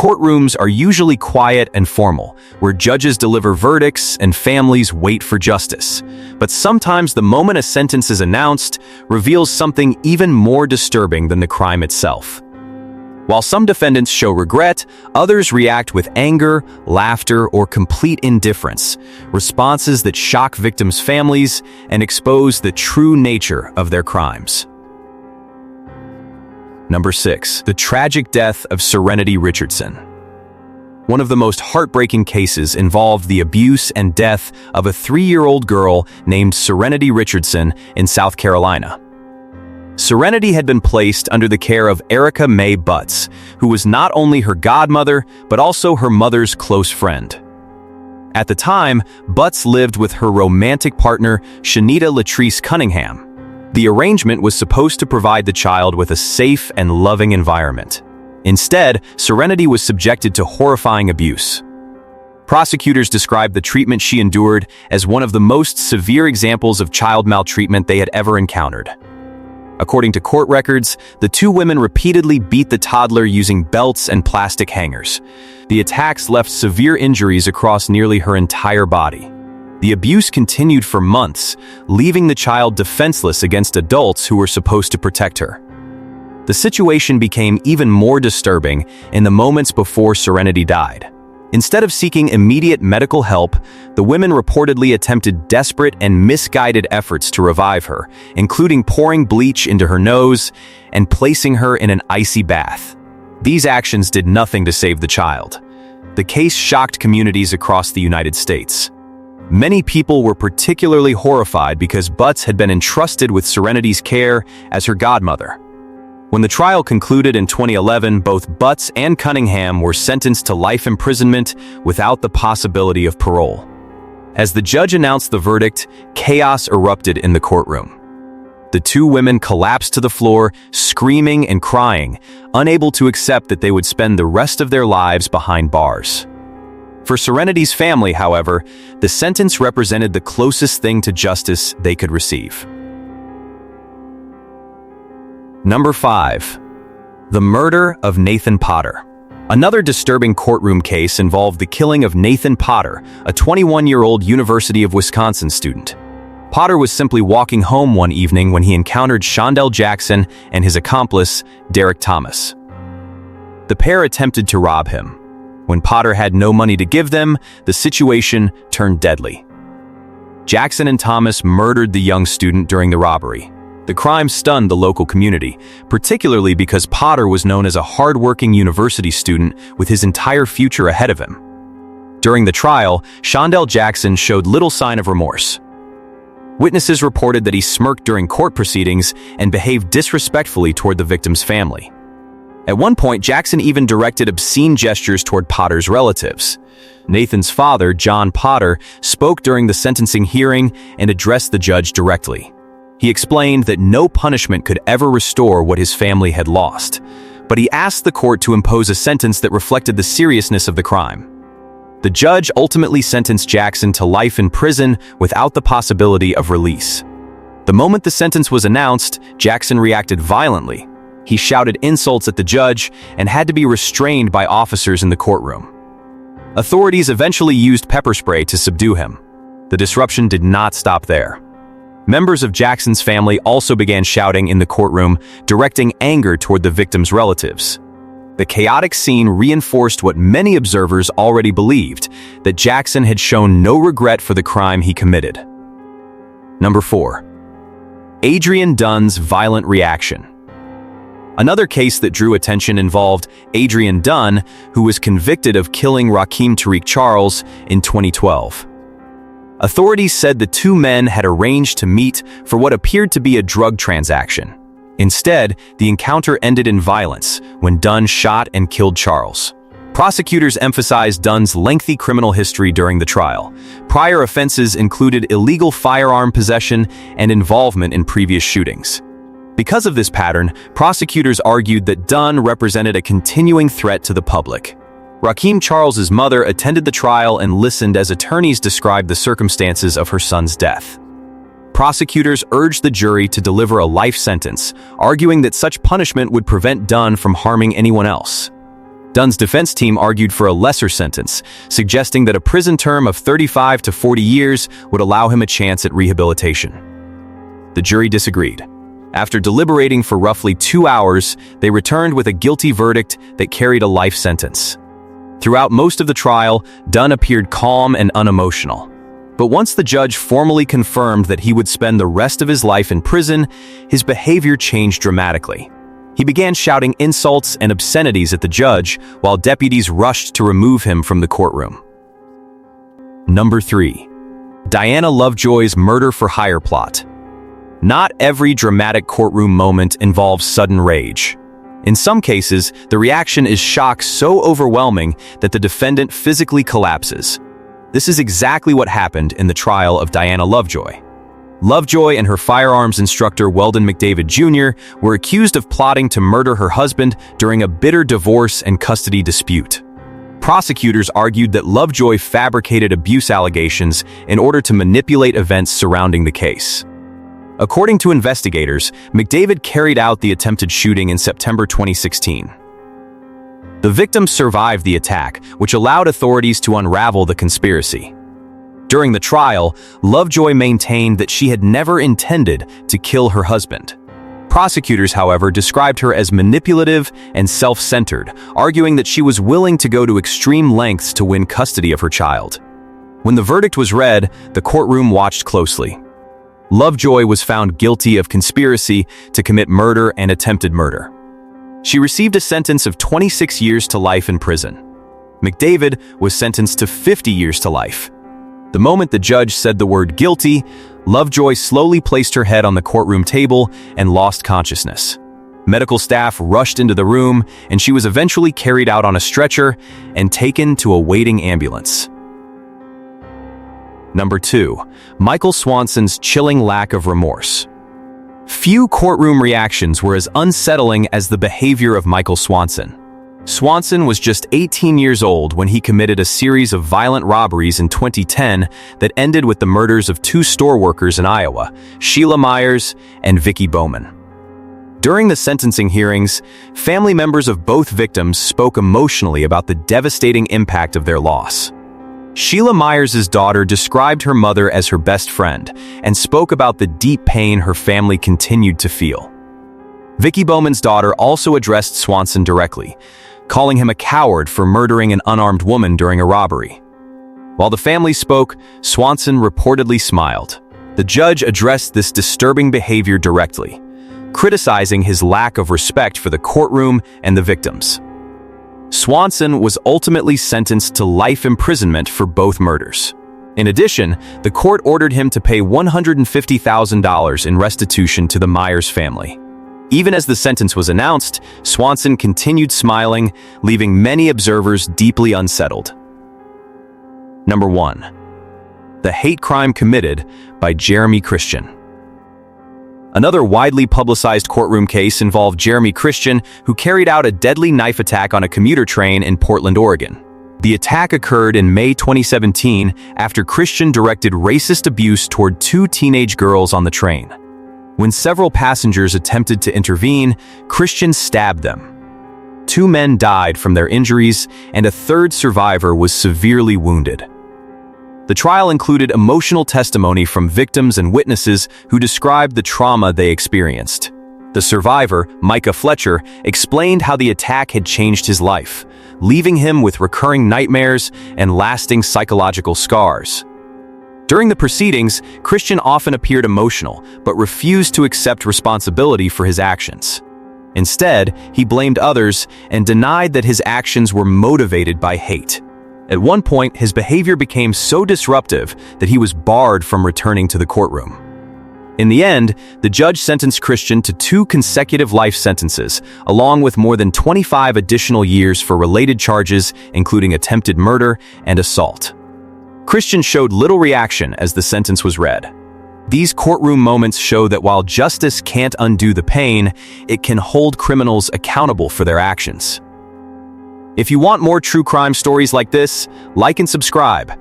Courtrooms are usually quiet and formal, where judges deliver verdicts and families wait for justice. But sometimes the moment a sentence is announced reveals something even more disturbing than the crime itself. While some defendants show regret, others react with anger, laughter, or complete indifference, responses that shock victims' families and expose the true nature of their crimes. Number 6. The tragic death of Serenity Richardson. One of the most heartbreaking cases involved the abuse and death of a 3-year-old girl named Serenity Richardson in South Carolina. Serenity had been placed under the care of Erica Mae Butts, who was not only her godmother, but also her mother's close friend. At the time, Butts lived with her romantic partner, Shanita Latrice Cunningham. The arrangement was supposed to provide the child with a safe and loving environment. Instead, Serenity was subjected to horrifying abuse. Prosecutors described the treatment she endured as one of the most severe examples of child maltreatment they had ever encountered. According to court records, the two women repeatedly beat the toddler using belts and plastic hangers. The attacks left severe injuries across nearly her entire body. The abuse continued for months, leaving the child defenseless against adults who were supposed to protect her. The situation became even more disturbing in the moments before Serenity died. Instead of seeking immediate medical help, the women reportedly attempted desperate and misguided efforts to revive her, including pouring bleach into her nose and placing her in an icy bath. These actions did nothing to save the child. The case shocked communities across the United States. Many people were particularly horrified because Butts had been entrusted with Serenity's care as her godmother. When the trial concluded in 2011, both Butts and Cunningham were sentenced to life imprisonment without the possibility of parole. As the judge announced the verdict, chaos erupted in the courtroom. The two women collapsed to the floor, screaming and crying, unable to accept that they would spend the rest of their lives behind bars. For Serenity's family, however, the sentence represented the closest thing to justice they could receive. Number 5. The murder of Nathan Potter. Another disturbing courtroom case involved the killing of Nathan Potter, a 21-year-old University of Wisconsin student. Potter was simply walking home one evening when he encountered Shondell Jackson and his accomplice, Derek Thomas. The pair attempted to rob him. When Potter had no money to give them, the situation turned deadly. Jackson and Thomas murdered the young student during the robbery. The crime stunned the local community, particularly because Potter was known as a hard-working university student with his entire future ahead of him. During the trial, Shondell Jackson showed little sign of remorse. Witnesses reported that he smirked during court proceedings and behaved disrespectfully toward the victim's family. At one point, Jackson even directed obscene gestures toward Potter's relatives. Nathan's father, John Potter, spoke during the sentencing hearing and addressed the judge directly. He explained that no punishment could ever restore what his family had lost, but he asked the court to impose a sentence that reflected the seriousness of the crime. The judge ultimately sentenced Jackson to life in prison without the possibility of release. The moment the sentence was announced, Jackson reacted violently. He shouted insults at the judge and had to be restrained by officers in the courtroom. Authorities eventually used pepper spray to subdue him. The disruption did not stop there. Members of Jackson's family also began shouting in the courtroom, directing anger toward the victim's relatives. The chaotic scene reinforced what many observers already believed, that Jackson had shown no regret for the crime he committed. Number 4. Adrian Dunn's violent reaction. Another case that drew attention involved Adrian Dunn, who was convicted of killing Rakeem Tariq Charles in 2012. Authorities said the two men had arranged to meet for what appeared to be a drug transaction. Instead, the encounter ended in violence when Dunn shot and killed Charles. Prosecutors emphasized Dunn's lengthy criminal history during the trial. Prior offenses included illegal firearm possession and involvement in previous shootings. Because of this pattern, prosecutors argued that Dunn represented a continuing threat to the public. Rakeem Charles's mother attended the trial and listened as attorneys described the circumstances of her son's death. Prosecutors urged the jury to deliver a life sentence, arguing that such punishment would prevent Dunn from harming anyone else. Dunn's defense team argued for a lesser sentence, suggesting that a prison term of 35 to 40 years would allow him a chance at rehabilitation. The jury disagreed. After deliberating for roughly 2 hours, they returned with a guilty verdict that carried a life sentence. Throughout most of the trial, Dunn appeared calm and unemotional. But once the judge formally confirmed that he would spend the rest of his life in prison, his behavior changed dramatically. He began shouting insults and obscenities at the judge, while deputies rushed to remove him from the courtroom. Number 3. Diana Lovejoy's murder-for-hire plot. Not every dramatic courtroom moment involves sudden rage. In some cases, the reaction is shock so overwhelming that the defendant physically collapses. This is exactly what happened in the trial of Diana Lovejoy. Lovejoy and her firearms instructor Weldon McDavid Jr. were accused of plotting to murder her husband during a bitter divorce and custody dispute. Prosecutors argued that Lovejoy fabricated abuse allegations in order to manipulate events surrounding the case. According to investigators, McDavid carried out the attempted shooting in September 2016. The victim survived the attack, which allowed authorities to unravel the conspiracy. During the trial, Lovejoy maintained that she had never intended to kill her husband. Prosecutors, however, described her as manipulative and self-centered, arguing that she was willing to go to extreme lengths to win custody of her child. When the verdict was read, the courtroom watched closely. Lovejoy was found guilty of conspiracy to commit murder and attempted murder. She received a sentence of 26 years to life in prison. McDavid was sentenced to 50 years to life. The moment the judge said the word guilty, Lovejoy slowly placed her head on the courtroom table and lost consciousness. Medical staff rushed into the room, and she was eventually carried out on a stretcher and taken to a waiting ambulance. Number 2. Michael Swanson's chilling lack of remorse. Few courtroom reactions were as unsettling as the behavior of Michael Swanson. Swanson was just 18 years old when he committed a series of violent robberies in 2010 that ended with the murders of 2 store workers in Iowa, Sheila Myers and Vicki Bowman. During the sentencing hearings, family members of both victims spoke emotionally about the devastating impact of their loss. Sheila Myers' daughter described her mother as her best friend and spoke about the deep pain her family continued to feel. Vicki Bowman's daughter also addressed Swanson directly, calling him a coward for murdering an unarmed woman during a robbery. While the family spoke, Swanson reportedly smiled. The judge addressed this disturbing behavior directly, criticizing his lack of respect for the courtroom and the victims. Swanson was ultimately sentenced to life imprisonment for both murders. In addition, the court ordered him to pay $150,000 in restitution to the Myers family. Even as the sentence was announced, Swanson continued smiling, leaving many observers deeply unsettled. Number 1. The hate crime committed by Jeremy Christian. Another widely publicized courtroom case involved Jeremy Christian, who carried out a deadly knife attack on a commuter train in Portland, Oregon. The attack occurred in May 2017 after Christian directed racist abuse toward 2 teenage girls on the train. When several passengers attempted to intervene, Christian stabbed them. 2 men died from their injuries, and a 3rd survivor was severely wounded. The trial included emotional testimony from victims and witnesses who described the trauma they experienced. The survivor, Micah Fletcher, explained how the attack had changed his life, leaving him with recurring nightmares and lasting psychological scars. During the proceedings, Christian often appeared emotional, but refused to accept responsibility for his actions. Instead, he blamed others and denied that his actions were motivated by hate. At one point, his behavior became so disruptive that he was barred from returning to the courtroom. In the end, the judge sentenced Christian to 2 consecutive life sentences, along with more than 25 additional years for related charges, including attempted murder and assault. Christian showed little reaction as the sentence was read. These courtroom moments show that while justice can't undo the pain, it can hold criminals accountable for their actions. If you want more true crime stories like this, like and subscribe.